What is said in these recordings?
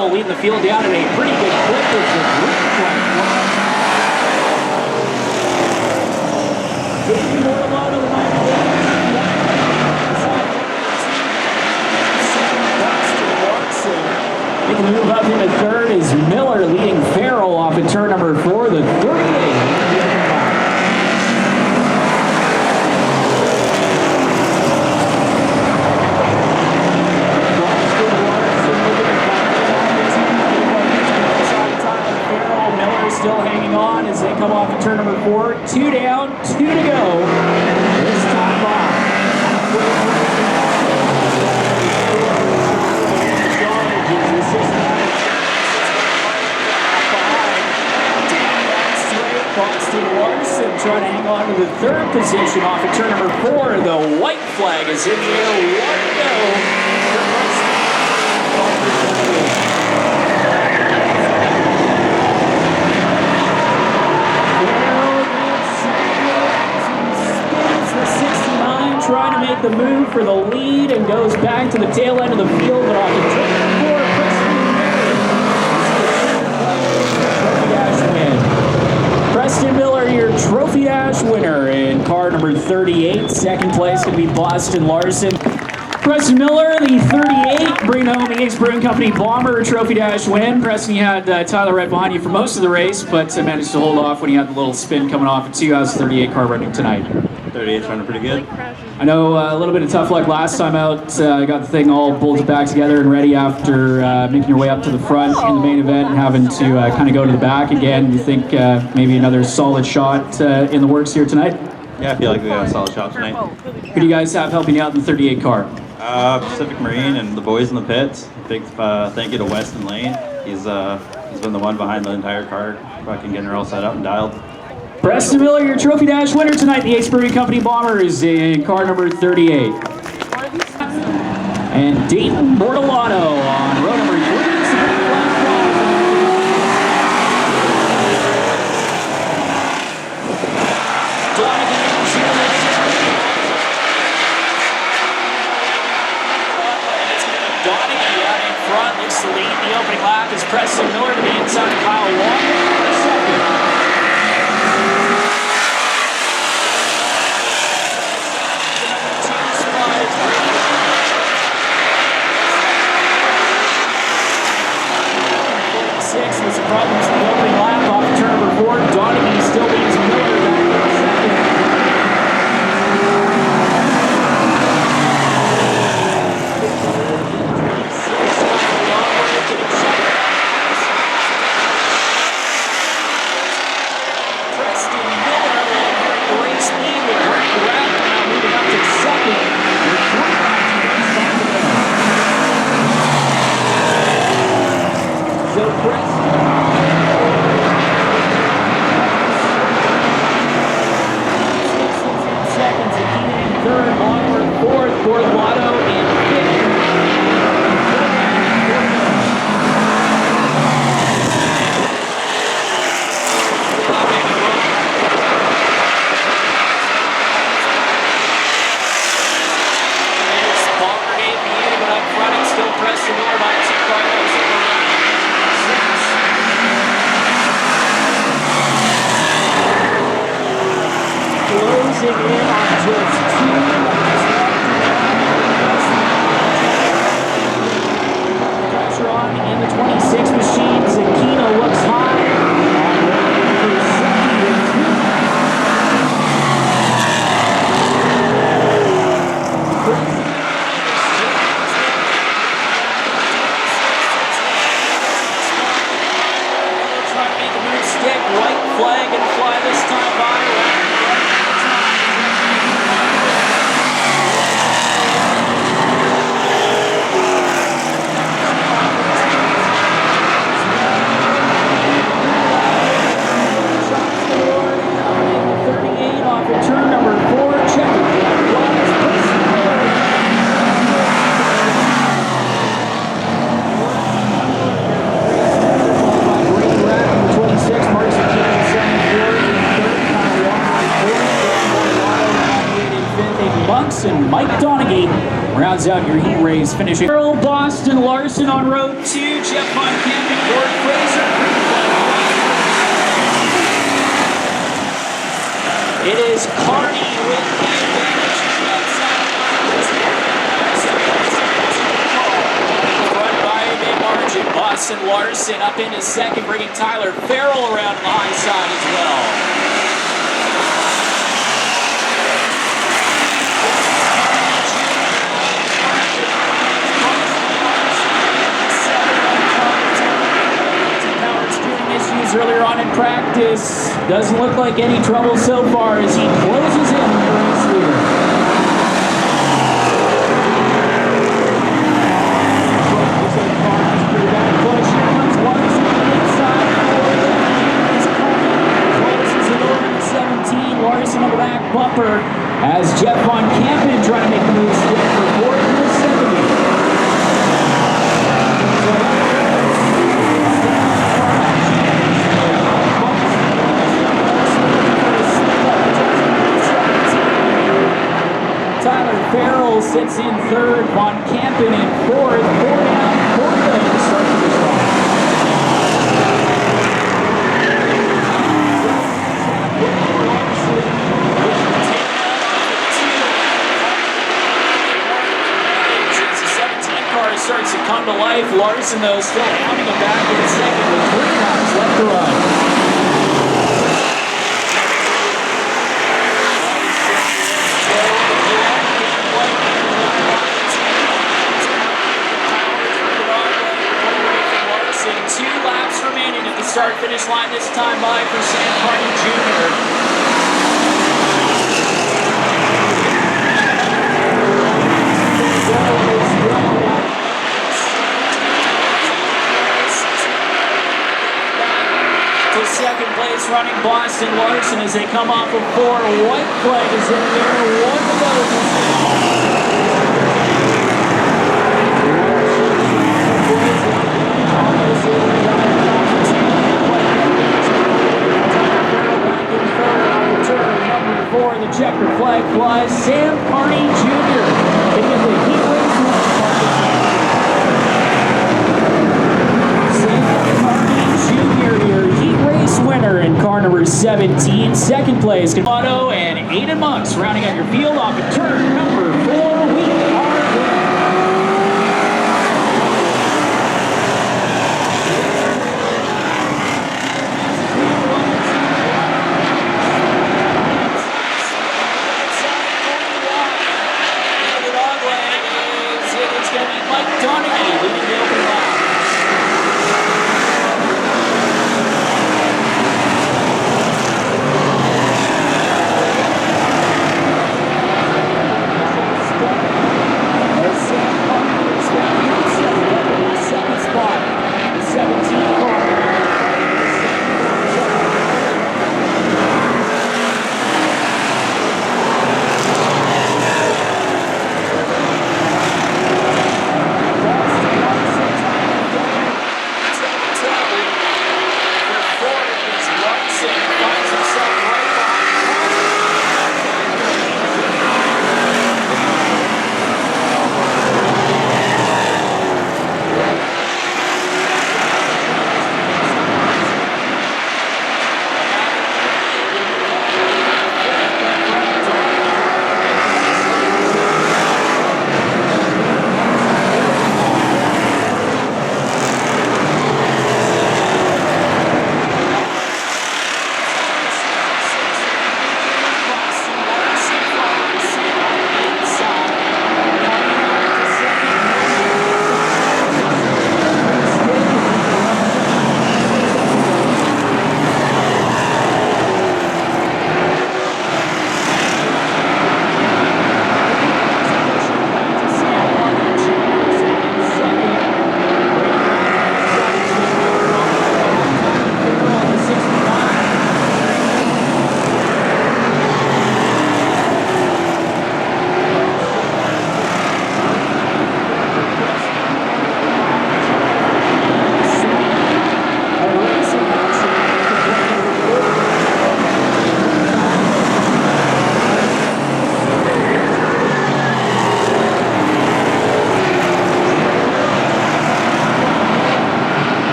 Farrell leading the field down at a pretty good clip with the green flag. Making the move up into third is Miller leading Farrell off at turn number 4, the 38. Still hanging on as they come off at turn number 4. 2 down, 2 to go. This time off. Boston Larson trying to hang on to the third position off at turn number 4. The white flag is in the air. 1 go. Trying to make the move for the lead and goes back to the tail end of the field, but off the turn number 4, Preston Miller, your Trophy Dash winner in car number 38. Second place going to be Boston Larson. Preston Miller, the 38, bringing home the Ace Brewing Company Bomber Trophy Dash win. Preston, you had Tyler right behind you for most of the race, but managed to hold off when you had the little spin coming off at 2. How's the 38 car running tonight? 38's running pretty good. I know a little bit of tough luck last time out. Got the thing all bolted back together and ready after making your way up to the front in the main event and having to kind of go to the back again. You think maybe another solid shot in the works here tonight? Yeah, I feel like we got a solid shot tonight. Who do you guys have helping you out in the 38 car? Pacific Marine and the boys in the pits. Big thank you to Weston Lane. He's been the one behind the entire car, fucking getting her all set up and dialed. Preston Miller, your Trophy Dash winner tonight. The Ace Brewing Company Bombers in car number 38. And Dayton Bortolato on row number 3. Donahue out in front, looks to lead the opening lap as Preston Miller to the inside of Kyle Walker for second. With some problems in the opening lap off of turn number 4. Donahue still leads Miller back in second. Preston Miller entering the race lead with Greg Rapp now moving up to second. With 3 laps to go. So Preston third, Longford fourth, Bortolato in fifth. It's Palmer debut, but up front it's still Preston Miller by 2 cars. Closing in on just 2. Pressure on in the 26 machine. Zakino looks high. Trying to make the move stick. White flag and fly this time by. Turn number 4, check it. Bunks and Mike Donaghy rounds out your heat race, finishing. Boston Larson on row 2, Jeff Jeff Von Camp and Gord Fraser. It is Carney with the advantage outside. Front by a big margin. Boston Larson up into second, bringing Tyler Farrell around on the high side as well. Issues earlier on in practice. Doesn't look like any trouble so far as he closes in the race leader. Push. Here comes Larson on the inside. Closes it over to 17. Larson on the back bumper as Jeff Von Campen trying to make the move stick for fourth and 70. Farrell sits in third, Von Campen in fourth, 4 down, 4 to go to start the run. As the 17 car starts to come to life, Larson though still hounding him back in second with 3 laps left to run. Start-finish line this time by for Sam Carney Jr. To second place running Boston Larson as they come off of 4. White flag is in there. 1 to go for Sam Carney. The checker flag flies. Sam Carney Jr. to get the heat race winner. Sam Carney Jr. your heat race winner in car number 17. Second place, Auto and Aiden Monks rounding out your field off of turn number 4. We are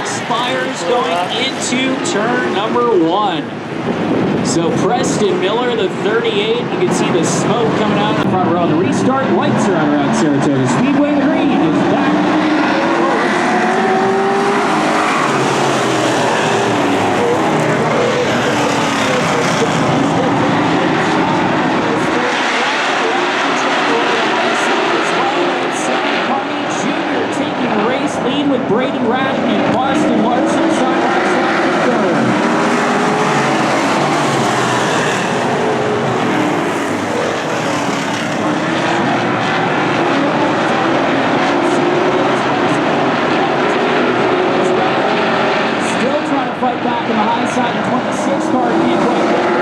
Expires going into turn number 1. So Preston Miller, the 38, you can see the smoke coming out in the front row. The restart lights are on around Saratoga Speedway. The green is back. Lead with Braden Ratton and Boston Larson side by side for third. Still trying to fight back on the high side. The 26 car can't quite get there.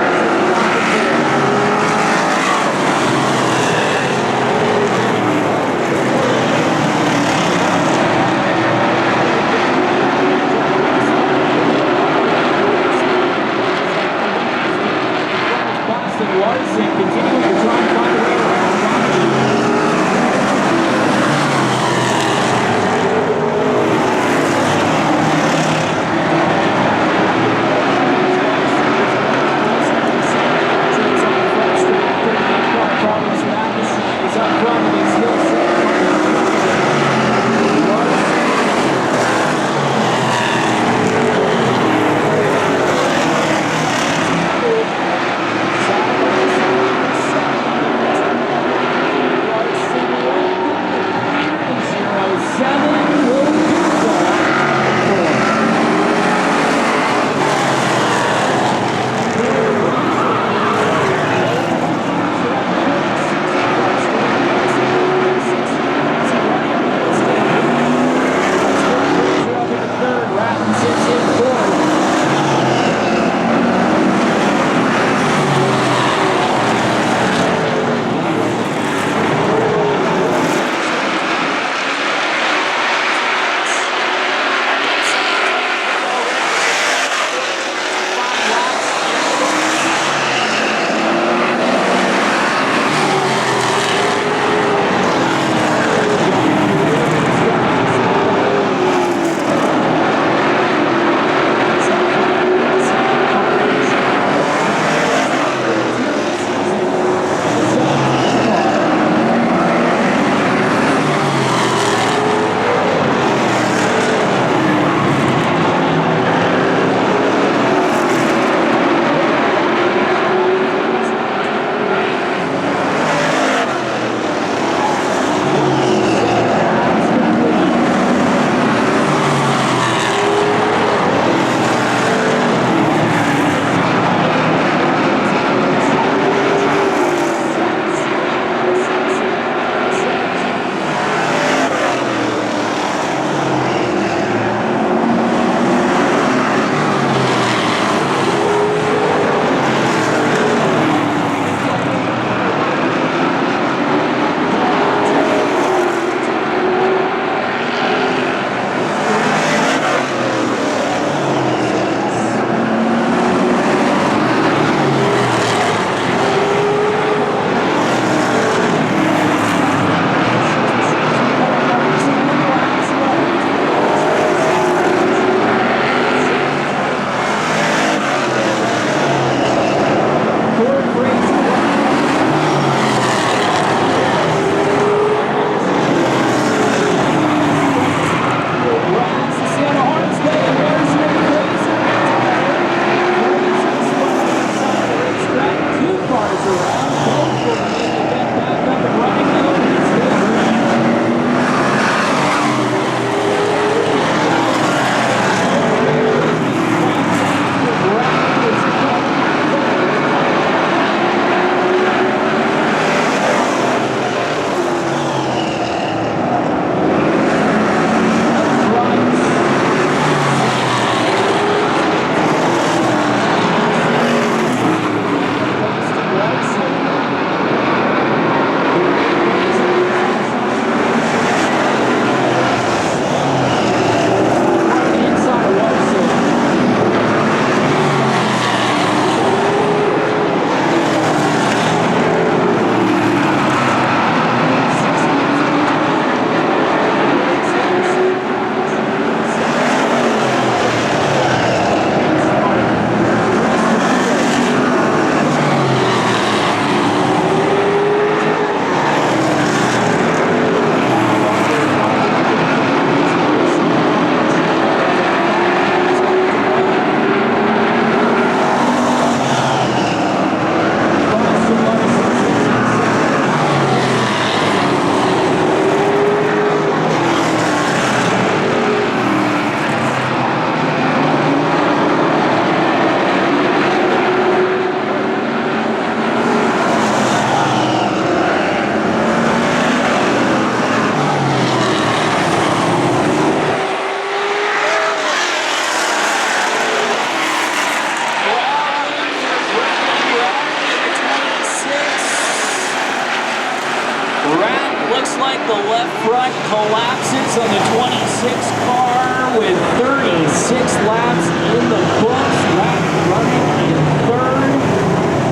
Rat looks like the left front collapses on the 26 car with 36 laps in the books. Rat running in third,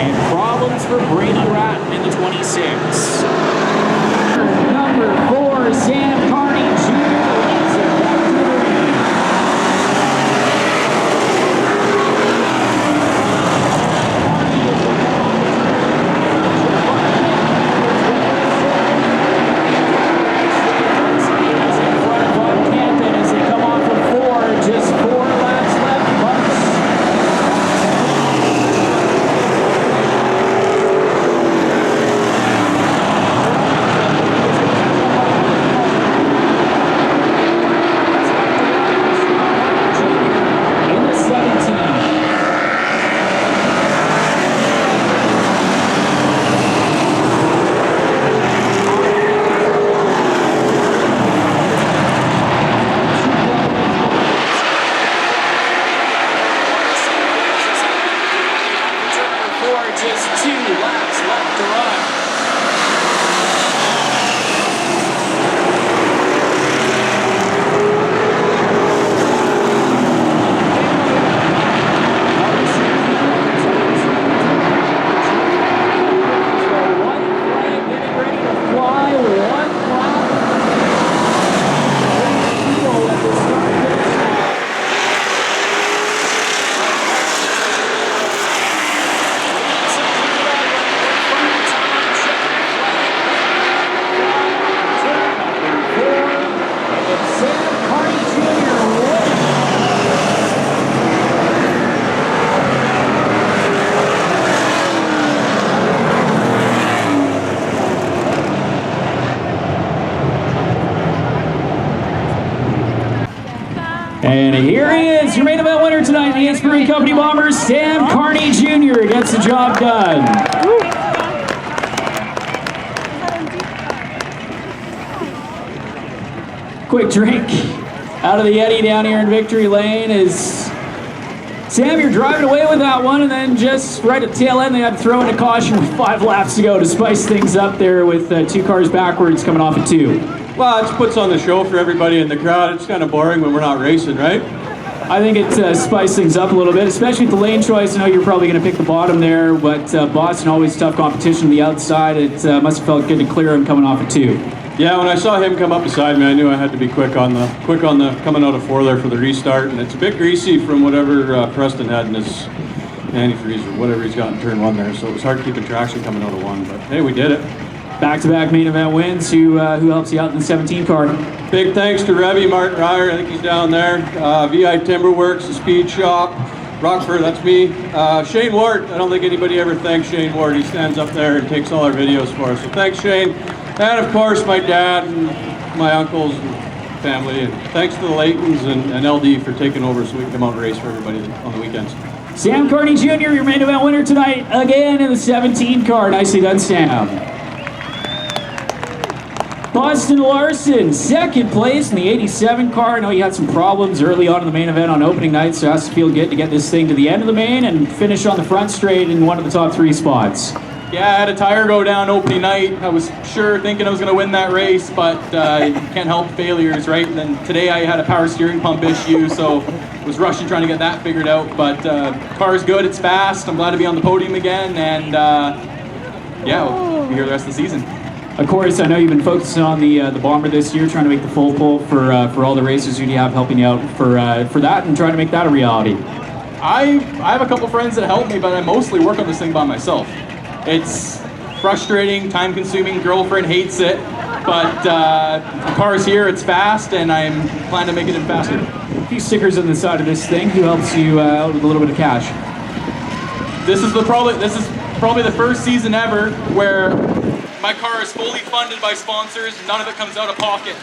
and problems for Brady Rat in the 26. Number 4, Sam Carney Jr. leads it back to the lead. Just 2 laps left to run. And here he is, your main event winner tonight, the Ace Brewing Company Bombers, Sam Carney Jr. gets the job done. Quick drink out of the Yeti down here in Victory Lane is Sam, you're driving away with that one, and then just right at the tail end, they had to throw in a caution with 5 laps to go to spice things up there with 2 cars backwards coming off at 2. Well, it puts on the show for everybody in the crowd. It's kind of boring when we're not racing, right? I think it spiced things up a little bit, especially with the lane choice. I know you're probably going to pick the bottom there, but Boston always tough competition on the outside. It must have felt good to clear him coming off at 2. Yeah, when I saw him come up beside me, I knew I had to be quick on the coming out of 4 there for the restart, and it's a bit greasy from whatever Preston had in his antifreeze or whatever he's got in turn 1 there. So it was hard keeping traction coming out of 1, but hey, we did it. Back-to-back main event wins. Who helps you out in the 17 car? Big thanks to Revy Martin Ryer, I think he's down there. VI Timberworks, the Speed Shop, Rockford, that's me. Shane Ward, I don't think anybody ever thanks Shane Ward. He stands up there and takes all our videos for us. So thanks, Shane. And of course, my dad and my uncles and family. And thanks to the Laytons and LD for taking over so we can come out and race for everybody on the weekends. Sam Carney Jr., your main event winner tonight, again in the 17 car. Nicely done, Sam. Boston Larson, second place in the 87 car. I know you had some problems early on in the main event on opening night, so it has to feel good to get this thing to the end of the main and finish on the front straight in one of the top 3 spots. Yeah, I had a tire go down opening night. I was sure thinking I was going to win that race, but you can't help failures, right? And then today I had a power steering pump issue, so was rushing trying to get that figured out. But car's good, it's fast. I'm glad to be on the podium again, and yeah, we'll be here the rest of the season. Of course, I know you've been focusing on the Bomber this year, trying to make the full pull for all the racers who you have helping you out for that, and trying to make that a reality. I have a couple friends that help me, but I mostly work on this thing by myself. It's frustrating, time-consuming. Girlfriend hates it, but the car's here. It's fast, and I'm planning to make it even faster. A few stickers on the side of this thing. Who helps you out with a little bit of cash? This is probably the first season ever where my car is fully funded by sponsors. None of it comes out of pocket.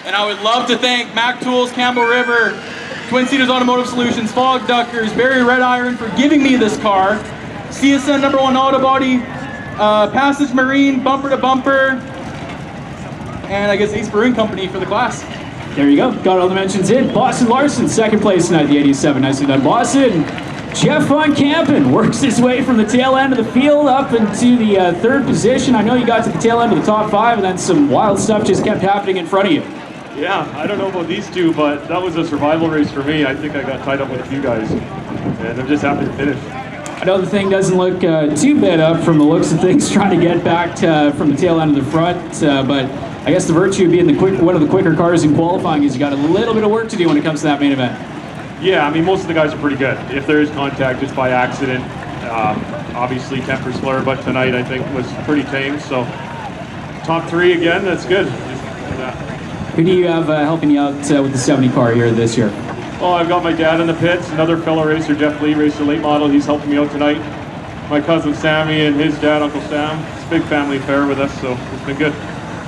And I would love to thank Mac Tools, Campbell River, Twin Cedars Automotive Solutions, Fog Duckers, Barry Red Iron for giving me this car. CSN number 1 Auto Body, Passage Marine, Bumper to Bumper, and I guess Ace Brewing Company for the class. There you go. Got all the mentions in. Boston Larson, second place tonight, the 87. Nicely done, Boston. Jeff Von Campen works his way from the tail end of the field up into the third position. I know you got to the tail end of the top 5, and then some wild stuff just kept happening in front of you. Yeah, I don't know about these two, but that was a survival race for me. I think I got tied up with a few guys, and I'm just happy to finish. I know the thing doesn't look too bad up from the looks of things, trying to get back from the tail end of the front, but I guess the virtue of being one of the quicker cars in qualifying is you got a little bit of work to do when it comes to that main event. Yeah, I mean, most of the guys are pretty good. If there is contact, it's by accident. Obviously, temper slur, but tonight I think was pretty tame, so top 3 again, that's good. Who do you have helping you out with the 70 car here this year? Oh, I've got my dad in the pits, another fellow racer, Jeff Lee, racer late model. He's helping me out tonight. My cousin Sammy and his dad, Uncle Sam. It's a big family affair with us, so it's been good.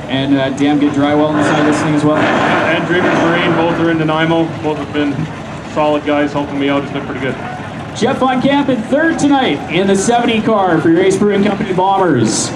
And damn good drywall inside this thing as well. And Dreamers Marine, both are in Nanaimo. Both have been solid guys helping me out. It's been pretty good. Jeff Von Campen, third tonight in the 70 car for your Ace Brewing Company Bombers.